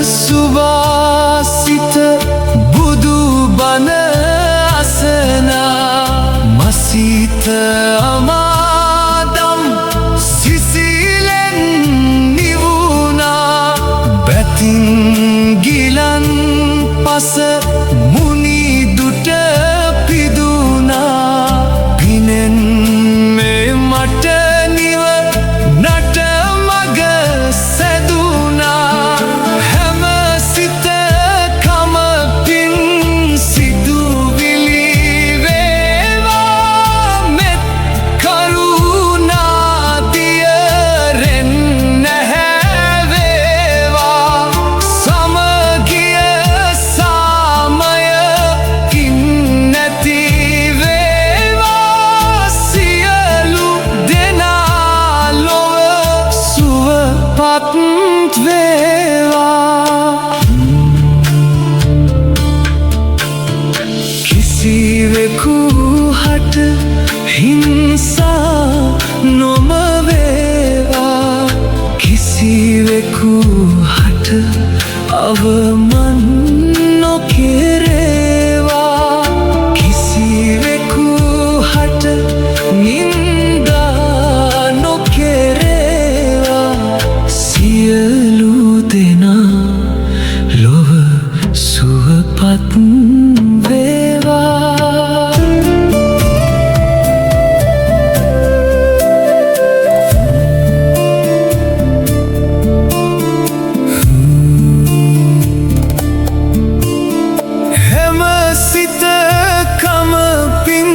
සුවාසිත බුදු බණ අසනා මසිත අමාදම් සිසිලෙන් නිවුණා බැතින් ගිලන් පස මුනිදුට පිදුණා පිනෙන් මේ මට නිව නට මග සැදුණා හැම සිතකම පින් සිතුවිලි වේවා මෙත් කරුණා දියරෙන් නැහැ වේවා සමගිය සාමය කින් නැති වේවා සියලු දෙනා ලොව සුවපත් වේවා කිසිවෙකු හට හිංසා නොම වේවා කිසිවෙකු හට අවමන් නොකෙරේවා කිසිවෙකු හට නින්දා නොකෙරේවා සියලු දෙනා ලොව සුවපත් වේවා හැම සිතකම පින්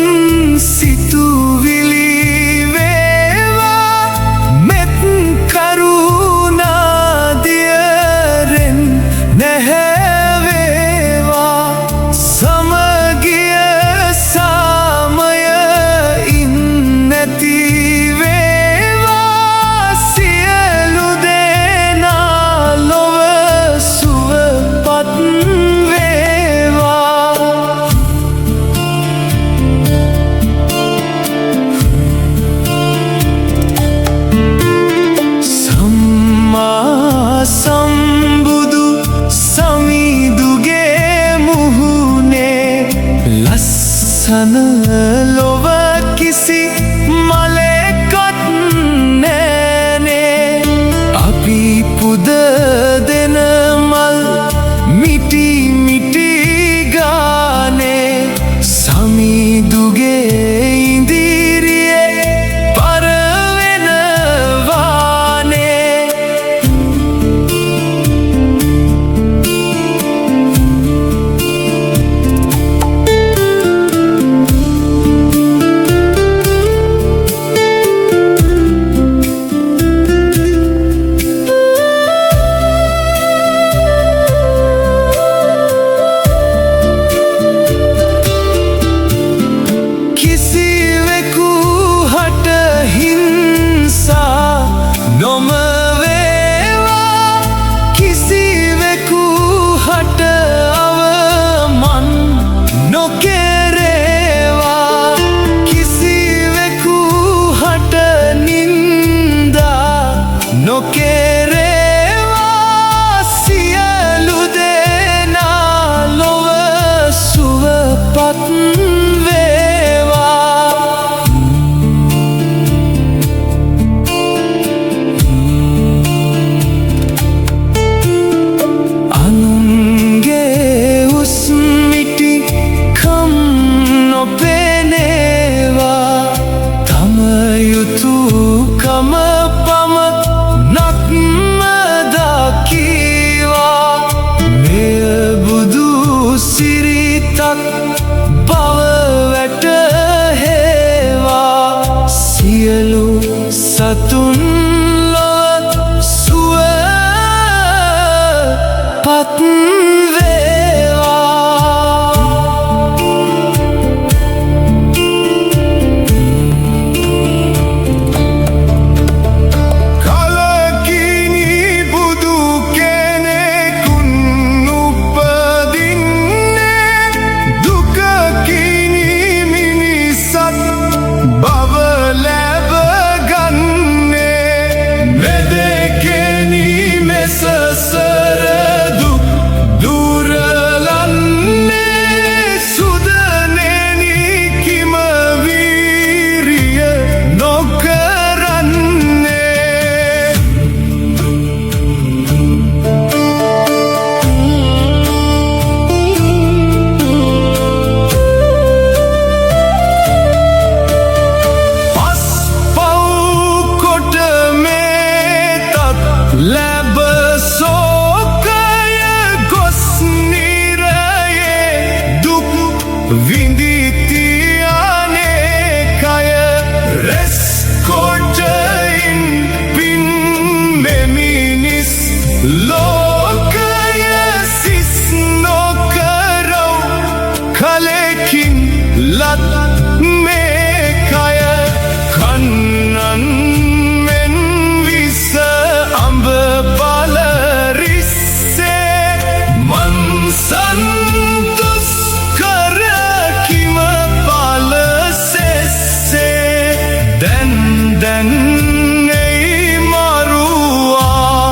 සිතුවිලි වේවා මෙත් කරුණා දියරෙන් නැහැ වේවා සමගිය සාමය ඉන් නැති වේවා සියලු දෙනා ලොව සුවපත් වේවා සම්මා සම්බුදු සමිඳුගේ මුහුණේ ලස්සන ලොව කිසි මලෙක්වත් නෑනේ අපි පුද දෙන මල් මිටි මිටි ගානේ සමිඳුගේ ඉදිරියේ පරවෙනවානේ කිසිවෙකු හට හිංසා නොම වේවා කිසිවෙකු හට අවමන් නොකෙරේවා කිසිවෙකු හට නින්දා නොකෙරේවා සියලු දෙනා ලොව සුවපත් වේවා අනුන්ගේ උස්මිටි කම් නොපෙනේවා තම යුතුකම පමණක්ම දකිවා මෙය බුදු සිරිතක් බව වැටහෙවා සියලු සතුන් ලොව සුවපත් වේවා කලකිනි බුදු කෙනෙකුන් උපදින්නේ දුකකිනි මිනිසත් බව ලැබගන්නේ ලත් මේ කය කන්නන් මෙන් විස අඹ බල රිස්සේ මන් සන්තුස් කර කිම බල සෙස්සේ දැන් එයි මරුවා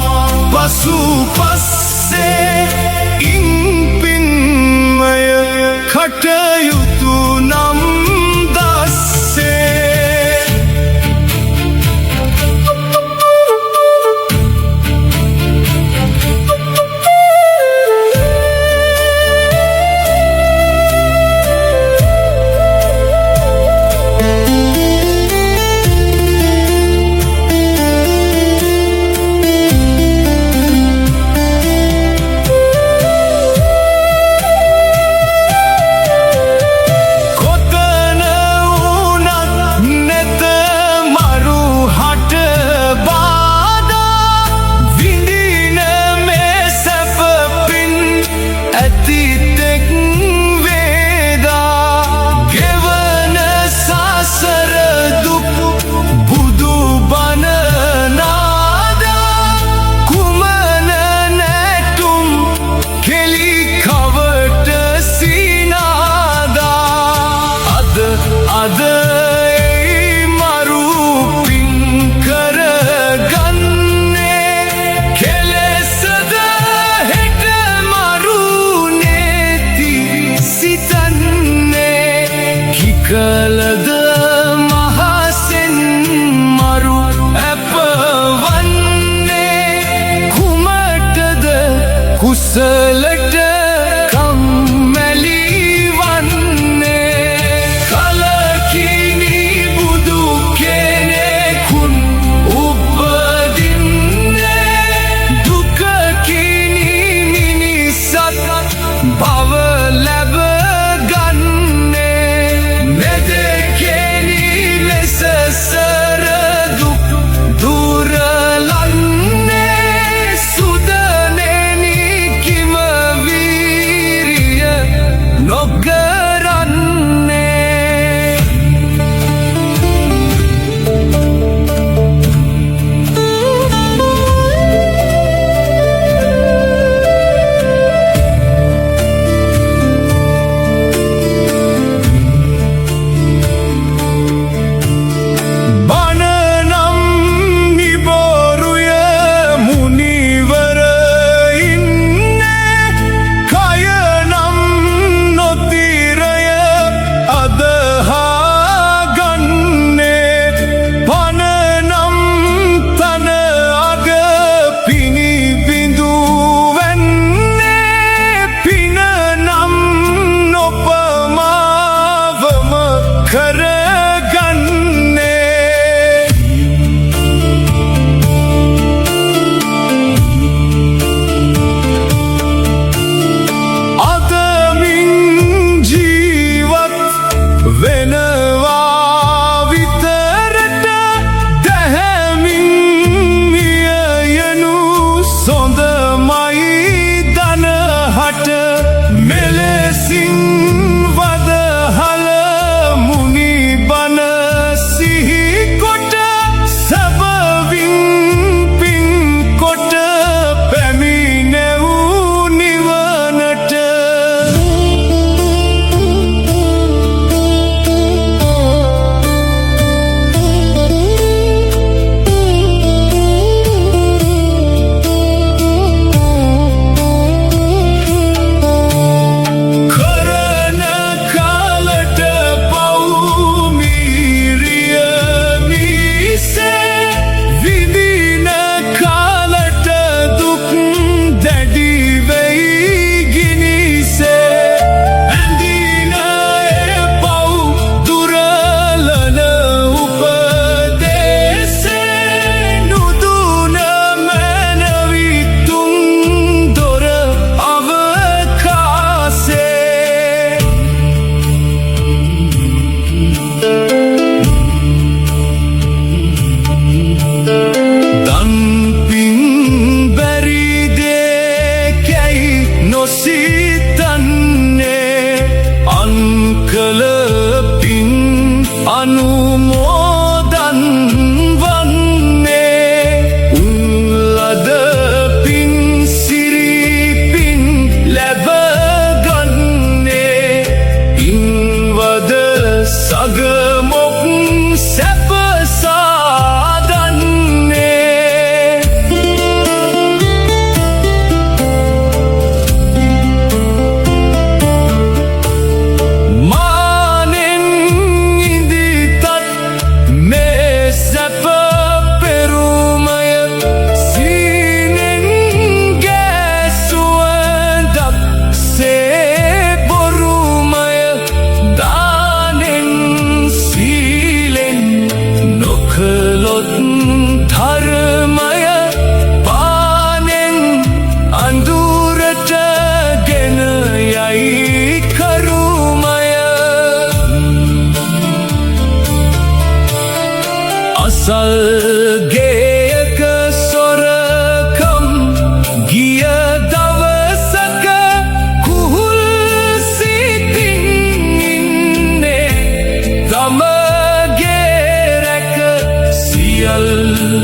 පසු පස්සේ ඉන් පින්මය කටයුතු නම් දස්සේ අද එයි මරු පින් කරගන්නේ කෙලෙසද හෙට මරු නේති සිතන්නේ කිකලද මහසෙන් මරු ඇපවන්නේ කුමටද කුසලට කම්මැලි වන්නේ කලකිනි බුදු කෙනෙකුන් උපදින්නේ දුකකිනි මිනිසත් භව ලැබ ගන්නේ මෙදෙකෙනි ලෙස සර දුක් දුරලන්නේ සුදනෙනි කිම වී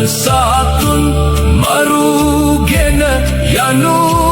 සාතුන් මරුගෙන යනු